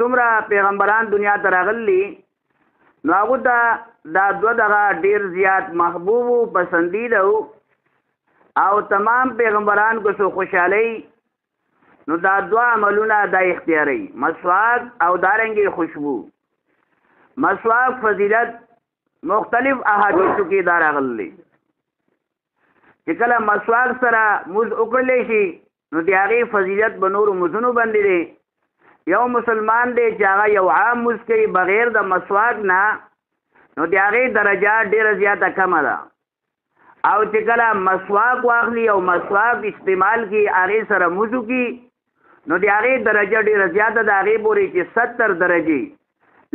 څومره پیغمبران دنیا ته راغلي نو هغه ته دا دوه دغه ډیر زیات محبوب او پسندیده او تمام پیغمبران کو سو خوشحالی نو دا دوه عملونه دا اختیاري مسواک او دارنګي خوشبو مسواک فضیلت مختلف احادیثو کې دا راغلي چې کله مسواک سره موز وکړلی شي نو د هغې فضیلت به نورو موزونو باندې دی یو مسلمان دی چې هغه یو عام موز کوي بغیر د مسواک نه نو د هغې درجه ډېره زیاته کمه ده او چې کله مسواک واخلي او مسواک استعمال کړي هغې سره موز وکړي نو د هغې درجه ډېره زیاته ده هغې پورې چې 70 درجې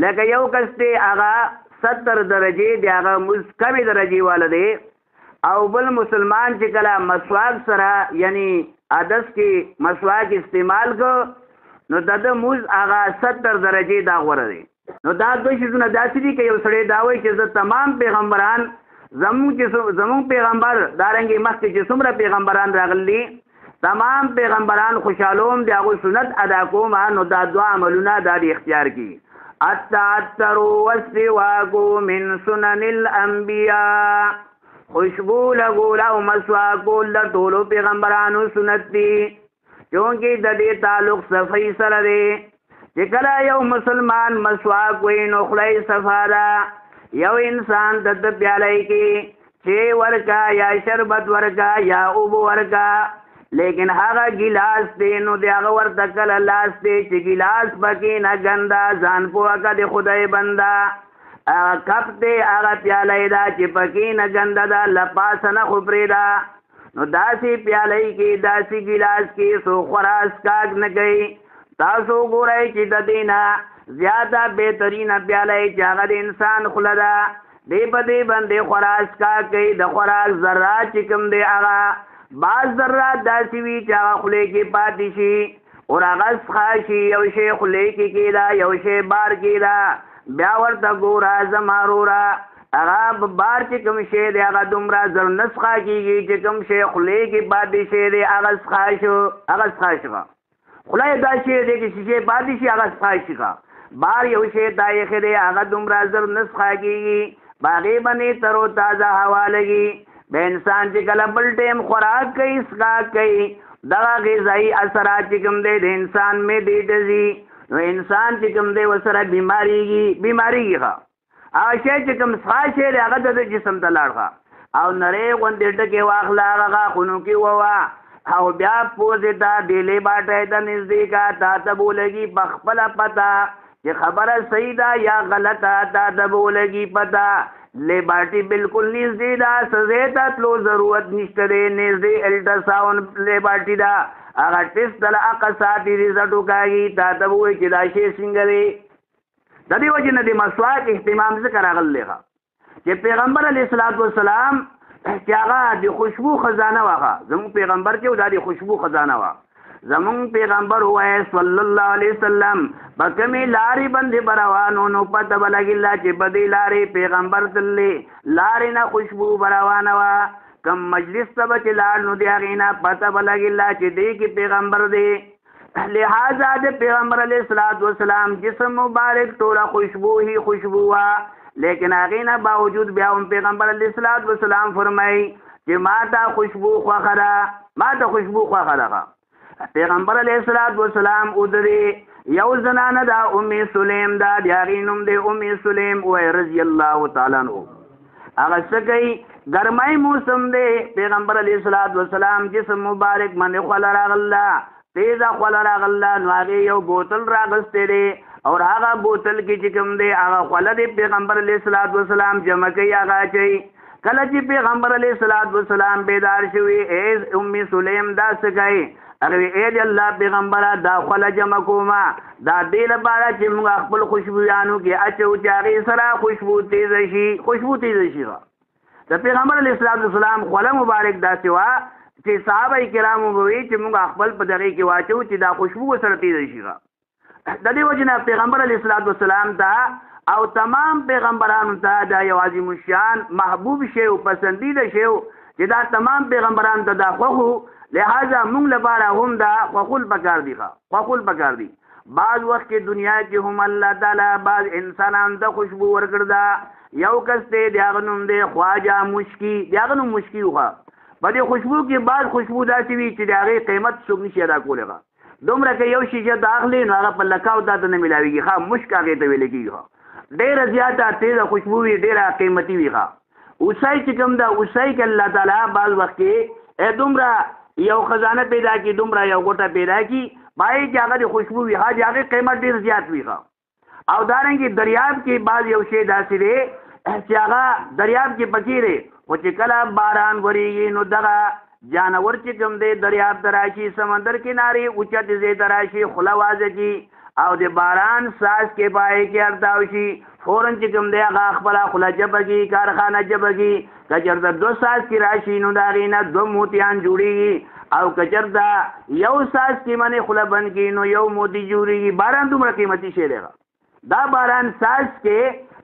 لکه یو کس دی هغه 70 درجې د هغه موز کمې درجې والا دی او بل مسلمان چې کله مسواک سره یعنی عدس کې مسواک استعمال کو نو د موز هغه 70 درجې دا غوره دی نو دا دوه شیزونه داسې دي که یو سړی دا وایي چې زه تمام پیغمبران زمونږ پیغمبر دارنګې مخکې چې څومره پیغمبران راغلي تمام پیغمبران خوشحالوم د هغوی سنت ادا کوم نو دا دوه عملونه دا د اختیار کی التعطر والسواک من سنن الانبیاء خوشبو لګول او مسواک د ټولو پیغمبرانو سنت دي چونکې د دې تعلق صفحې سره دی چې کله یو مسلمان مسواک وي نو خوله یې صفا ده یو انسان د پیالۍ کې چې ورکا یا شربت ورکا یا اوبه ورکا لیکن هغه ګیلاس دی نو د هغه ورته کله لاس دی چې ګیلاس پکې نه ګنده ځان پوهه که د خدای بنده کپ دی هغه پیالی ده چې پکې نه ګنده ده له پاسه نه خپرې ده نو داسې پیالی کې داسې ګیلاس کې څوک خورا څښاک نه کوي تاسو ګورئ چې د دې نه زیاته بهترینه پیالی چې هغه د انسان خوله ده دې په دې باندې خورا څښاک کوي د خوراک ذرات چې کوم دی هغه بعض ذرات داسې وي چې هغه خولې کې پاتې شي او هغه څښا شي یو شی خولې کې کېده یو شی بار کېده بیا ورته ګوره زما وروره هغه بار چې کوم شی دی هغه دومره زر نه څښا کېږي چې کوم شی خولې کې پاتې شی دی هغه څښا شو هغه څښا شوه خوله یې دا شی دی چې شی پاتې شي هغه څښا شي بار یو شی دا یخې دی هغه دومره زر نه څښا کېږي باغې باندې تر و تازه هوا لګي د انسان چې کله بل ټیم خوراک کوي څښاک کوي دغه غذایي اثرات چې کوم دی د انسان معدې ته ځي نو انسان چې کوم دی ورسره بیماریږي ښه هغه شی چې کوم څښا شی دی هغه د جسم ته لاړ ښه او نرۍ غوندې ټکې واخله هغه غاښونو کې ووه او بیا پوزې ته ډیلې باټۍ ته نږدې کا تا ته به ولګي په خپله پته چې خبره صحیح ده یا غلطه تا ته به ولګي پته لیباټي بالکل نږدې ده سزې ته تلو ضرورت نشته دی نږدې الټراساونډ لیباټي ده هغه ټیسټ د هغه ساتي رزلټ وکاږي تا ته به وایي چې دا شی څنګه دی د دې وجې نه د مسواک اهتمام ځکه راغلی ښه چې پیغمبر علیه الصلاۃ والسلام چې هغه د خوشبو خزانه وه زموږ پیغمبر چې دا د خوشبو خزانه وه زموږ پیغمبر ووایه صلی الله علیه وسلم په کومې لارې باندې به روان نو پته به لګېله چې په دې لارې پیغمبر تللی لارې نه خوشبو به روانه وه کم مجلس ته به چې لاړ نو د هغې نه پته به لګېله چې دې کې پیغمبر دی لہذا د پیغمبر علیه الصلاۃ والسلام جسم مبارک ټوله خوشبو هی خوشبو وه لیکن هغې نه باوجود بیا هم پیغمبر علیه الصلاۃ والسلام فرمایي چې ما ته خوشبو خوښه ده ما ته خوشبو خوښه ده پیغمبر علیه الصلاۃ والسلام ودرې یو زنانه ده ام سلیم ده د هغې نوم دی ام سلیم وایي رضی الله تعالی عنه هغه څه کوي ګرمۍ موسم دی پیغمبر علیه الصلاۃ والسلام جسم مبارک باندې خوله راغله تیزه خوله راغله نو هغې یو بوتل راغستی دی او هغه بوتل کې چې کوم دی هغه خوله دی پیغمبر علیه الصلاۃ والسلام جمع کوي هغه اچوي کله چې پیغمبر علیه الصلاۃ والسلام بیدار شوي ای ام سلیم دا څه کوي هغه ای د الله پیغمبره دا خوله جمع کومه دا دې لپاره چې موږ خپل خوشبویانو کې اچو چې هغې سره خوشبو تیزه شي خوشبو تیزه شي د پیغمبر علیه الصلاۃ والسلام خوله مبارک داسې وه چې صحابه کرامو به وایي چې موږ خپل په دغې کې واچو چې دا خوشبو ورسره تیزه شي د دې وجې نه پیغمبر علیه الصلاۃ والسلام ته او تمام پیغمبرانو ته دا یو عظیم الشان محبوب شی او پسندیده شی چې دا تمام پیغمبرانو ته دا خوښ لہذا موږ لپاره هم دا خوښول پکار دي خوښول پکار دي بعض وخت کې دنیا کې هم الله تعالی بعض انسانان ته خوشبو ورکړ دا یو کس دی د هغه نوم دی خواجه مشکي د هغه نوم مشکي وخه په دې خوشبو کې بعض خوشبو داسې وي چې د هغې قیمت څوک نشي ادا کولی ښه دومره که یو شیشه ته اخلي نو هغه په لکاو تا ته نه میلاویږي ښه مشک هغې ته ویلی کېږي ښه ډېره زیاته تیزه خوشبو وي ډېره قیمتي وي ښه اوسۍ چې کوم ده اوسۍ کې الله تعالی بعض وخت کې دومره یو خزانه پیدا کړي دومره یو ګوټه پیدا کړي باید چې هغه د خوشبو وي ښه د هغې قیمت ډېر زیات وي ښه او دارنګې دریاب کې بعض یو شی داسې دی چې هغه دریاب کې پکې دی خو چې کله باران ورېږي نو دغه جانور چې کوم دی دریاب ته راشي سمندر کنارې اوچت ځای ته راشي خوله وازه کړي او د باران ساز کې پای کې ارتاو شي فورن چې کوم دی هغه خپله خوله جبه کړي کارخانه جبه کړي که چېرته دو ساز کې راشي نو د هغې نه دو موتیان جوړېږي او که چېرته یو ساز کې منې خوله بند کړي نو یو موتی جوړېږي باران دومره قیمتي شی دی دا باران ساز کې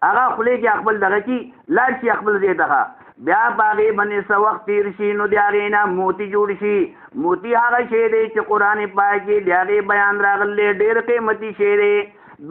هغه خولې کې خپل دغه کړي لاړ شي خپل ځای ته بیا په هغې باندې څه وخت تېر شي نو د هغې نه موتی جوړ شي موتی هغه شی دی چې قرآن پاک کې د هغې بیان راغلی ډېر قیمتي شی دی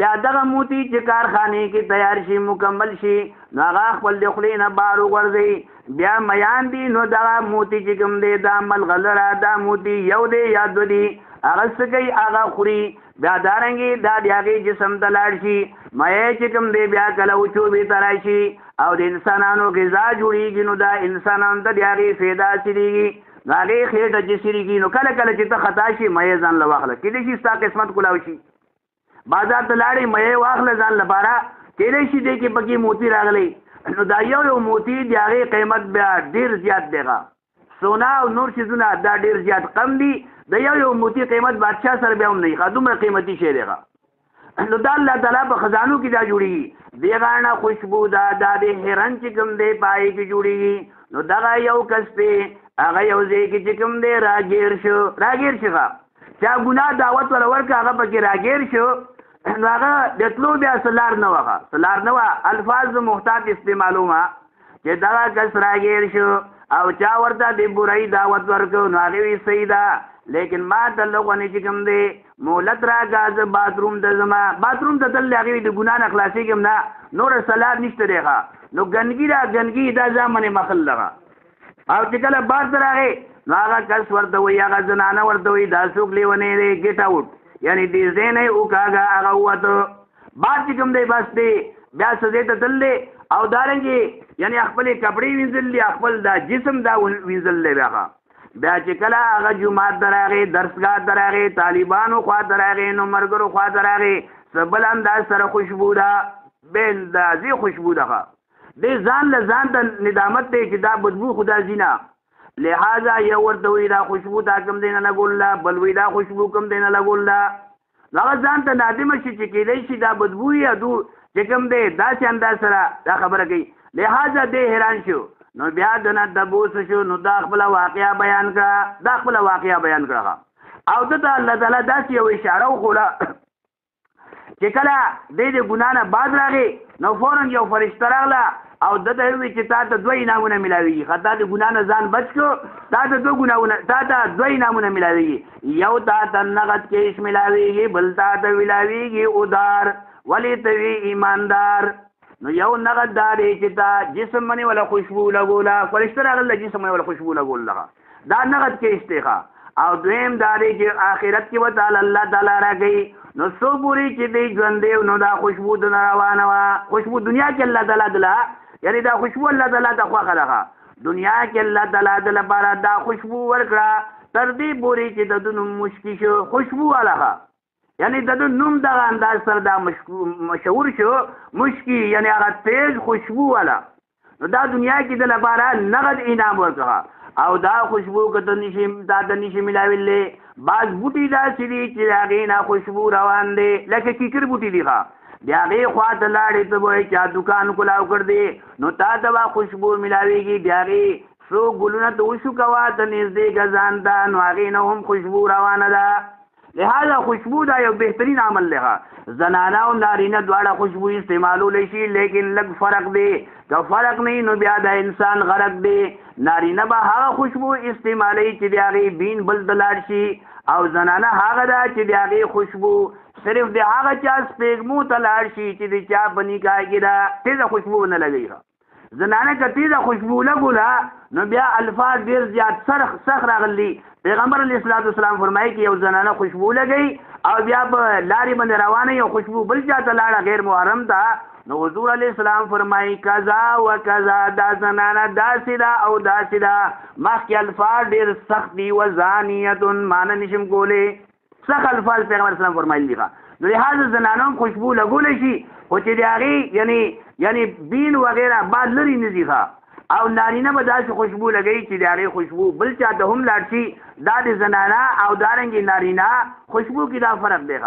بیا دغه موتی چې کارخانې کې تیار شي مکمل شي نو هغه خپل د خولې نه بار وغورځوي بیا میان دي نو دغه موتی چې کوم دی دا ملغلره دا موتی یو دی یا دو دی هغه څه کوي هغه خوري بیا دارنګې دا د هغې جسم ته لاړ شي مایع چې کوم دی بیا کله وچوبې ته راشي او د انسانانو غذا جوړېږي نو دا انسانانو ته د هغې فایده حاصلېږي نو هغې خېټه چې سېرېږي نو کله کله چې ته خطا شي مایع ځان له واخله کېدای شي ستا قسمت کلاو شي بازار ته لاړې مایع واخله ځان لپاره کېدای شي دی کې پکې موتی راغلی نو دا یو موتی د هغې قیمت بیا ډېر زیات دی سونا او نور شیزونه دا ډېر زیات کم دي د یو موتی قیمت بادشاه سره بیا هم نه وي دومره قیمتي شی دی نو دا الله تعالی په خزانو کې دا جوړېږي د هغه نه خوشبو دا د هرن چې کوم دی پای کې جوړېږي نو دغه یو کس دی هغه یو ځای کې چې کوم دی راګیر شو ښه چا ګناه دعوت ولا ورکړه هغه پکې راګیر شو نو هغه د تلو بیا سلار نه وه الفاظ محتاط استعمالومه چې دغه کس راګیر شو او چا ورته د برایي دعوت ورکړو نو هغې وي صحیح ده لیکن ما ته لغونې چې کوم دی مولت راکړه زه باتروم ته ځمه باتروم ته تللی هغې د ګناه نه خلاصېږم نه نوره سلار نشته دی نو ګندګي دا ګندګي دا ځان منې مخل دغه او چې کله بار ته راغې نو هغه کس ورته وایي هغه زنانه ورته وایي دا څوک لیونی دی ګیټ آوټ یعنې دې ځای نه یې وکاږه هغه ووته بار چې کوم دی بس دی بیا څه ځای ته تللی او دارنګې یعنې خپلې کپړې وینځلي خپل دا جسم دا وینځلی بیا چې کله هغه جومات ته راغې درسګاه ته راغې طالبانو خوا ته راغې نو ملګرو خوا ته راغې څه بل انداز سره خوشبو ده بې اندازې خوشبو ده دې ځان له ځان ته ندامت دی چې دا بدبو خو دا ځي نه لہذا یو ورته وایي دا خوشبو تا کوم دی نه لګوله بل وایي دا خوشبو کوم دی نه لګوله نو هغه ځان ته نادمه شي چې کېدای شي دا بدبو یا دو چې کوم دی داسې انداز سره دا خبره کوي لہذا دې حیران شو نو بیا د نه دبوس شو نو دا خپله واقعه بیان کړه او دته الله تعالی داسې یو اشاره وښوله چې کله دی د ګناه نه بعد راغې نو فورن یو فرشته راغله او دته یې وویل چې تا ته دوه انعامونه میلاویږي ښه تا د ګناه نه ځان بچ کړو تا ته دوه انعامونه میلاویږي یو تا ته نغد کیش میلاویږي بل تا ته میلاویږي ادار ولې ته وي ایماندار نو یو نغد دا دی چې تا جسم باندې ولا خوشبو لګوله فرشته راغله جسم باندې ولا خوشبو لګوله دا نغد کیش دی او دویم دا دی چې آخرت کې به تعالی الله تعالی راکوي نو څو پورې چې دی ژوند دی نو دا خوشبو دونه روانه وه خوشبو دنیا کې الله تعالی دله یعنې دا خوشبو الله تعالی ته خوښه ده دنیا کې الله تعالی د لپاره دا خوشبو ورکړه تر دې پورې چې د ده نوم مشکي شو خوشبو والا یعنی د ده نوم دغه انداز سره دا مشهور شو مشکي یعنی هغه تیز خوشبو والا نو دا دنیا کې د لپاره نغد انعام ورکړه او دا خوشبو که ته نشي میلاولی بعض بوټي داسې دي چې د هغې نه خوشبو روان دی لکه کیکر بوټي دي د هغې خوا ته لاړې ته به وایي چا دکان کلاو کړ دی نو تا ته به خوشبو میلاویږي د هغې څو ګلونه ته وشو کوه ته نږدې ګزان ته نو هغې نه هم خوشبو روانه ده لہذا خوشبو دا یو بهترین عمل دی زنانه او نارینه دواړه خوشبو استعمالولی شي لیکن لږ فرق دی که فرق نه نو بیا د انسان غرق دی نارینه به هغه خوشبو استعمالی چې د هغې بین بل ته لاړ شي او زنانه هغه ده چې د هغې خوشبو صرف د هغه چا سپېږمو ته لاړ شي چې د چا په نکاح کې دا تیزه خوشبو نه لګوي زنانه که تیزه خوشبو لګوله نو بیا الفاظ ډېر زیات سخت راغلي پیغمبر علیه الصلاۃ والسلام فرمایي چې یو زنانه خوشبو لګوي او بیا په لارې باندې روانه یو خوشبو بل چا ته لاړه غیر محرم ته نو حضور علیه السلام فرمایي قضا و قضا دا زنانه داسې ده او داسې ده مخکې الفاظ ډېر سخت دي و زانیة معنی نشم کولی سخت الفاظ پیغمبر اسلام فرمایلی دي نو لهذا زنانو هم خوشبو لګولی شي خو چې د هغې یعنی بین وغیره بعد لرې نه ځي او نارینه به داسې خوشبو لګوي چې د هغې خوشبو بل چا ته هم لاړ شي دا د زنانه او دارنګې نارینه خوشبو کې دا فرق دی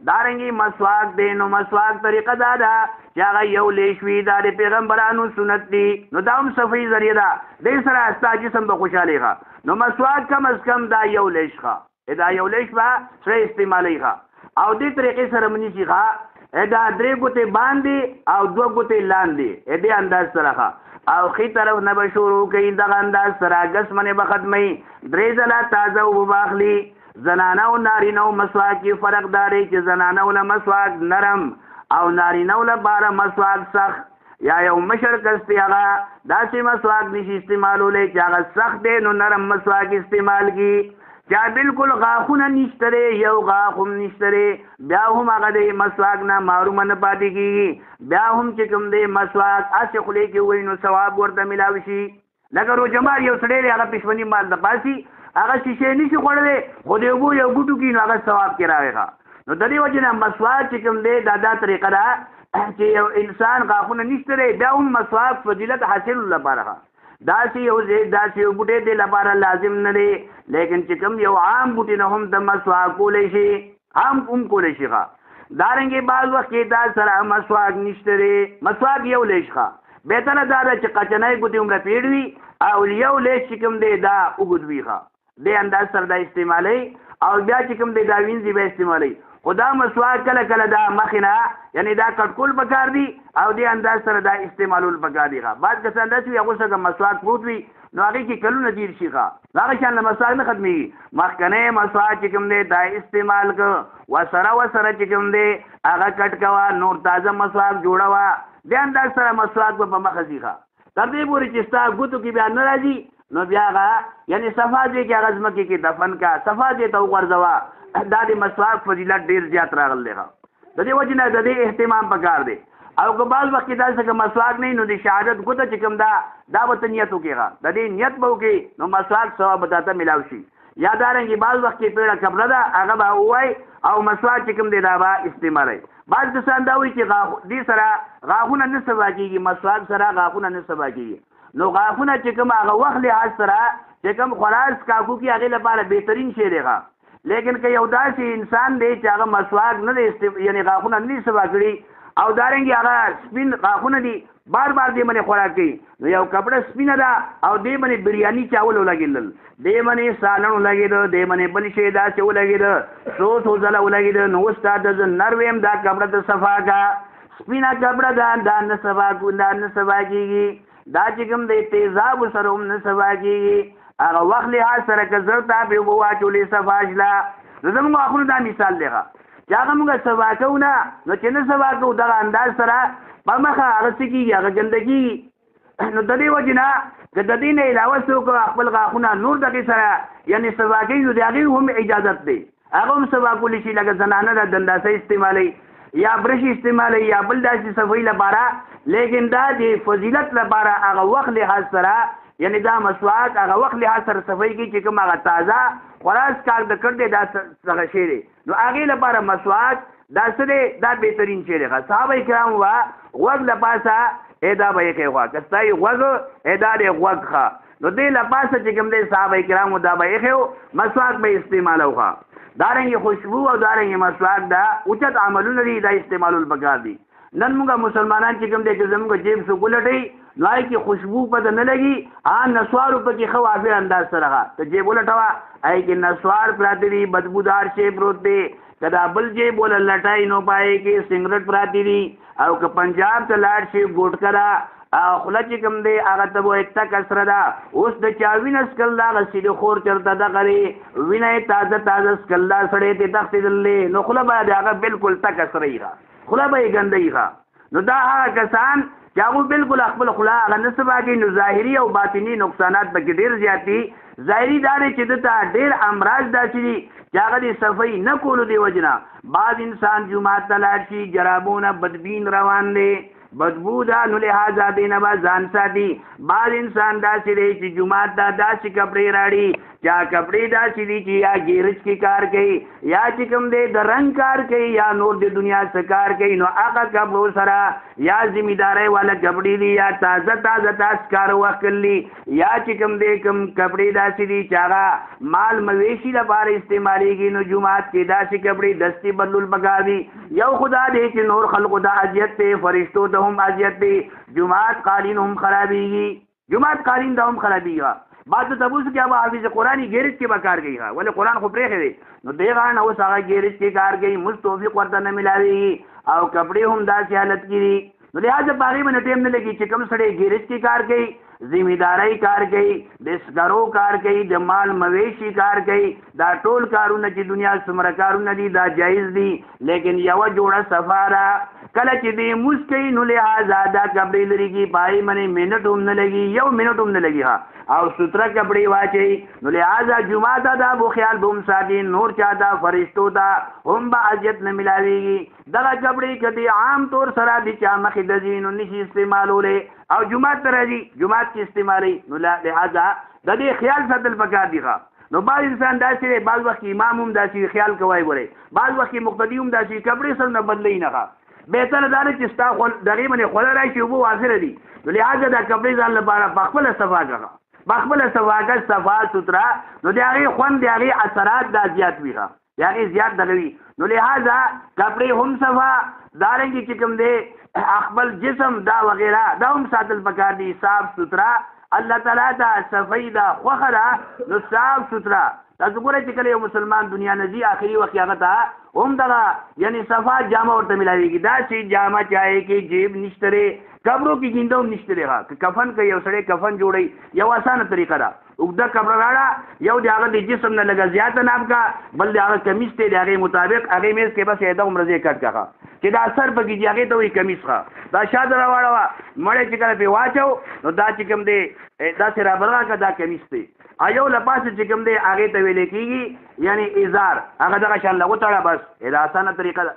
دارنګې مسواک دی نو مسواک طریقه دا ده چې هغه یو لیش وي دا د پیغمبرانو سنت دي نو دا هم صفحي ذریعه ده دې سره ستا جسم به خوشحالي نو مسواک کم از کم دا یو لیش دا یو لیش به سره استعمالي او دې طریقې سره منی شي دا 3 ګوتې باندې او 2 ګوتې لاندې دې انداز سره او خی طرف نه به شروع کوي دغه انداز سره ګس منې به ختمي 3 ځله تازه اوبه واخلي زنانه او نارینه او مسواک کې فرق داري چې زنانه او مسواک نرم او نارینه او لپاره مسواک سخت یا یو مشر کس دی هغه داسې مسواک نشي استعمالولی چې هغه سخت دی نو نرم مسواک استعمال کی چا بالکل غاښونه نشته یو غاښ هم نشته بیا هم هغه د مسواک نه محرومه نه پاتې کېږي بیا هم چې کوم دی مسواک هسې خولې کې ووایي نو ثواب ورته میلاوي شي لکه روژهمار یو سړی دی هغه پښمني مال د پاسي هغه شیشې نشي خوړلی خو د اوبو یو ګوټو کې نو هغه ثواب کې راغی نو د دې وجې نه مسواک چې کوم دی دا طریقه ده چې یو انسان غاښونه نشته بیا هم مسواک فضیلت حاصل لپاره داسې یو بوټی دی لپاره لازم نه دی لیکن چې کوم یو عام بوټي نه هم د مسواک کولی شي هم کولی شي دارنګې بعض وخت کې دا سره مسواک نشته دی مسواک یو لیش بهتره دا ده چې قچنی ګوتې عمره پیډ وي او یو لیش چې کوم دی دا اوږد وي دې انداز سره دا استعمالوي او بیا چې کوم دی دا وینځي به استعمالوي خو دا مسواک کله کله دا مخې نه یعنی دا کټکول پکار دي او دې انداز سره دا استعمالول پکار دي بعض کسان داسې وي هغوی سره مسواک پروت وي نو هغې کې کلونه تېر شي هغه شان له مسواک نه ختمېږي مخکنی مسواک چې کوم دی دا استعمال که ورسره چې کوم دی هغه کټ کوه نور تازه مسواک جوړوه دې انداز سره مسواک به په مخه ځي تر دې پورې چې ستا ګوتو کې بیا نه راځي نو بیا هغه یعنی صفا دې کې هغه ځمکې کې دفن کا صفا دې ته وغورځوه دا د مسواک فضیلت ډېر زیات راغلی دی د دې وجې نه د دې اهتمام پکار دی او که بعض وخت کې داسې که مسواک نه وي نو د شهادت ګوته چې کوم دا به ته نیت وکړې د دې نیت به وکړې نو مسواک ثواب به تاته میلاو شي یا دارنګې بعض وخت کې پیړه کپړه ده هغه به ووایي او مسواک چې کوم دی دا به استعمالوي بعض کسان دا وایي چې دې سره غاښونه نه صفا کېږي مسواک سره غاښونه نه صفا کېږي نو غاښونه چې کوم هغه وخت لحاظ سره چې کوم خوراک کاکو کې هغې لپاره بهترین شی دی لیکن که یو داسې انسان دی چې هغه مسواک نه دی یعنی غاښونه نه دي صفا کړي او دارنګې هغه سپین غاښونه دي بار دې باندې خوراک کوي نو یو کپړه سپینه ده او دې باندې بریاني چاول ولګېدل دې باندې سالن ولګېده دې باندې بل شی داسې ولګېده څو ځله ولګېده نو اوس تا ته زه نر ویم دا کپړه ته صفا کړه سپینه کپړه ده دا نه صفا کېږي دا چې کوم دی تیزابو سره هم نه صفا کېږي هغه وخت لحاظ سره که زر ته پرې اوبه واچولې صفا شله نو زموږ غاښونو دا مثال دی چې هغه موږ صفا کوو نه نو چې نه صفا کوو دغه انداز سره په مخه هغه څه کېږي هغه ګنده کېږي نو د دې وجې نه که د دې نه علاوه څوک خپل غاښونه نور دغې سره یعنې صفا کوي نو د هغې هم اجازت دی هغه هم صفا کولی شي لکه زنانه د دنداسه استعمالوي یا برش استعمالوي یا بل داسې صفایي لپاره لیکن دا د فضیلت لپاره هغه وخت لحاظ سره یعنی دا مسواک هغه وخت لحاظ سره صفایي کوي چې کوم هغه تازه خوراک کار د کړ دی دا څه شی دی نو هغې لپاره مسواک دا څه دی دا بهترین شی دی صحابه کرام وه غوږ له پاسه دا به یې کوي غوږ که ستا یې غوږ دا دی غوږ ښه نو دې له پاسه چې کوم دی صحابه کرامو دا به یې کوي مسواک به یې استعمالو ښه دارنګې خوشبو او دارنګې مسواک دا اوچت عملونه دي دا استعمالول پکار دي نن موږ مسلمانان چې کوم دی چې زموږ جیب څوک ولټوي نو هغې کې خوشبو پته نه لګي نسوارو پکې ښه وافر انداز سره ته جیب ولټوه هغې کې نسوار پراته دي بدبودار شی پروت دی که دا بل جیب وله لټای نو په هغې کې سګرټ پراته دي او که پنجاب ته لاړ شي ګوټکه ده خله چې کوم دی هغه ته به یک تک سره ده. اوس د چا وینه سکل دا هغه سیده خور چېرته دغه دی وینه یې تازه تازه سکل دا سړی ته تښتېدلی نو خوله به د هغه بالکل تک سره یي خوله به یې ګنده یي. نو دا هغه کسان چې هغه بالکل خپل خوله هغه نه سبا کوي نو ظاهري او باطني نقصانات پکې ډېر زیات دي. ظاهري دا دی چې دته ډېر امراض داسې دي چې هغه د صفایي نه کولو دی وجه نه بعض انسان جومات ته لاړ شي جرابونه بدبین روان دی بدبو ده نو لحاظه دی نه به ځان ساتي. بعض انسان داسې دی چې جومات ته داسې کپړې راړي چا کپړې داسې دي چې یا ګیرج کې کار کوي یا چې کوم دی د رنګ کار کوي یا نور د دنیا څه کار کوي نو هغه کپړو سره یا ذمېدارۍ والا کپړې دي یا تازه تازه تاسو کار واخلي یا چې کوم دی کوم کپړې داسې دي چې هغه مال مویشي لپاره استعمالیږي نو جومات کې داسې کپړې دستي بدلول پکار دي. یو خدا دی چې نور خلقو ته اذیت دی فرشتو ته هم اذیت دی جومات قالین هم خرابېږي جومات قالین ته هم خرابېږي. بعد ته تاسو کې به حافظ قرآني ګیرج کې به کار کوي ولې قرآن خو پرېښی دی نو دې غاړه اوس هغه ګیرج کې کار کوي مز توفیق ورته نه ملاوېږي او کپړې هم داسې حالت کې دي. نو لهٰذا په هغې باندې ټایم نه لګي چې کوم سړی ګیرج کې کار کوي ذمېدارۍ کار کوي د سکرو کار کوي د مال مویشي کار کوي دا ټول کارونه چې دنیا څومره کارونه دي دا جایز دي لیکن یوه جوړه صفا ده. کله چې دی موس کوي نو لحاظه دا کپړې لري کې پای باندې منټ هم نه لګي یو منټ هم نه لګي او ستره کپړې واچوي نو لحاظه جمعه ته دا بو خیال به هم ساتي نور چا ته فرشتو ته هم به اذیت نه ملاوېږي. دغه کپړې که دی عام طور سره د چا مخې ته ځي نو نشي استعمالولی او جومات ته راځي جومات کې استعمالوي نو لحاظه د دې خیال ساتل پکار دي. نو بعض انسان داسې دی بعض وخت امام هم داسې خیال کوی ګورئ بعض وخت مقتدي هم داسې کپړې سره نه بدلوي نه بهتره دا دی چې ستا دغې باندې خوله راشي اوبه واخره دي نو لهٰذا دا کپړې ځان لپاره پخپله صفا کړه پخپله صفا کړه صفا سوتره نو د هغې خوند د هغې اثرات دا زیات وي د هغې زیات دغه وي نو لهٰذا کپړې هم صفا دارنګې چې کوم دی خپل جسم دا وغیره دا هم ساتل پکار دي صاف سوتره الله تعالی ته صفایي ده خوښه ده نو صاف سوتره. تاسو ګورئ چې کله یو مسلمان دنیا نه ځي آخري وخت هغه ته هم دغه یعنی صفا جامه ورته ملاوېږي داسې جامه چې هغې کې جیب نشته دی کپړو کې ګینده هم نشته دی کفن کوي یو سړی کفن جوړوي یو اسانه طریقه ده اوږده کپړه راړه یو د هغه د جسم نه لږه زیاته ناب کا بل د هغه کمیس دی د هغې مطابق هغې میز کې بس یې دغومره ځای کټ کړه چې دا سر پکې چې هغې ته وایي کمیس ښه دا شاته راواړوه مړی چې کله پرې واچو نو دا چې کوم دی داسې رابلغه کړه دا کمیس دی یو لپاسې چې کوم دی هغې ته ویلی کېږي یعنی ازار هغه دغه شان له وتړه بس دا اسانه طریقه ده.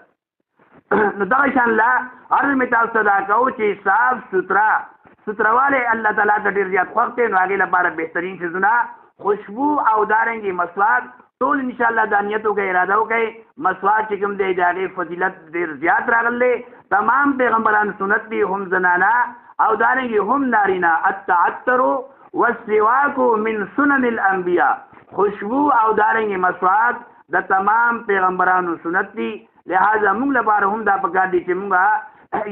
نو دغه شان له عرض مې تاسو ته دا کوو چې صاف سوتروالی الله تعالی ته ډېر زیات خوښ دی نو هغې لپاره بهترین څیزونه خوشبو او دارنګې مسواک ټول انشاءالله دا نیت وکړئ اراده وکړئ مسواک چې کوم دی د هغې فضیلت ډېر زیات راغلی تمام پیغمبران سنت دي هم زنانه او دارنګې هم نارینه التعطر والسواک من سنن الانبیاء خوشبو او دارنګې مسواک د تمام پیغمبرانو سنت دي لہذا مونږ لپاره هم دا پکار دي چې مونږ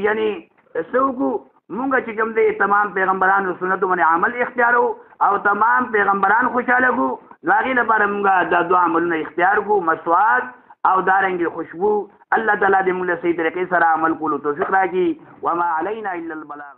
یعنی څه وکړو مونږ چې کوم دی تمام پیغمبرانو سنتو باندې عمل اختیارو او تمام پیغمبران خوشحاله کړو نو هغې لپاره مونږ دا دوه عملونه اختیار کړو مسواک او دارنګې خوشبو الله تعالی دې مونږ له صحیح طریقې سره عمل کولو توفیق راکړي وما علینا الا البلاغ.